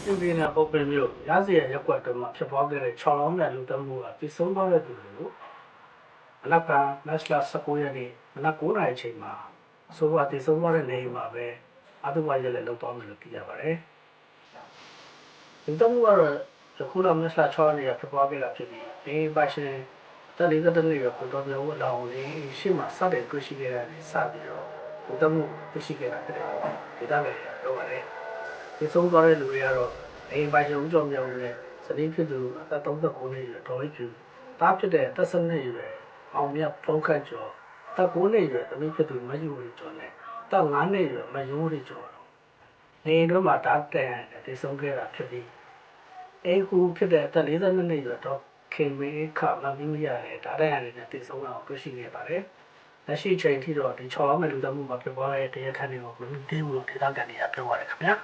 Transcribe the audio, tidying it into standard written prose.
ပြည်ပြည်နဲ့ပုံပင်မျိုးရစီရဲ့ရက်ွက်တုံးမှာဖြစ်ပွားခဲ့တဲ့6လောင်းမြတ်လူတမှုကပြည်ဆုံးသွားတဲ့သူတွေကိုမနက်ကမတ်လ19ရက်နေ့မနက်9:00နာရီအချိန်မှာအစိုးရတည်ဆုံးသွားတဲ့နေအိမ်မှာပဲအတုပါရက်လက်လောက်သွားမယ်လို့သိရပါတယ်။ဒီတမှုကတော့အခုလမတ်လ6ရက်နေ့ကဖြစ်ပွားခဲ့တာဖြစ်ပြီးဒီပါရှင်တက်လေးသက်နှစ်ရကိုတော်ပြောအလောင်းလေးရှေ့မှာစတဲ့တွေ့ရှိခဲ့တဲ့စပြီးတော့ဒီတမှုတွေ့ရှိခဲ့တာဖြစ်တယ်။ဒီတမ်းပဲပြောပါတယ်။ဒီဆုံးသွားတဲ့လူတွေကတော့အိမ်ပိုင်ရှင်ဦးကျော်မြောင်နဲ့စတိဖြစ်သူအသက်39နှစ်အရွယ်ဒေါ်ဝိကျူတားဖြစ်တဲ့အသက်12နှစ်အရွယ်အောင်မြတ်ဖုံးခတ်ကျော်အသက်9နှစ်အရွယ်သမီးဖြစ်သူမယူဝီကျော်နဲ့အသက်5နှစ်အရွယ်မယိုးရီကျော်နေတို့မှာတားတဲ့ဒီဆုံးခဲ့တာဖြစ်ပြီးအိမ်ကူဖြစ်တဲ့အသက်42နှစ်အရွယ်တော့ခင်မေခမမီမီရတယ်ဒါတဲ့အနေနဲ့တည်ဆုံးတာကိုတွေ့ရှိနေပါတယ်လက်ရှိချိန်ထိတော့ဒီ6အောင်မဲ့လူသမှုမှာဖြစ်ပွားတဲ့တရားခံတွေကိုမသိဘူးလို့ဒေသခံတွေကပြောပါတယ်ခင်ဗျာ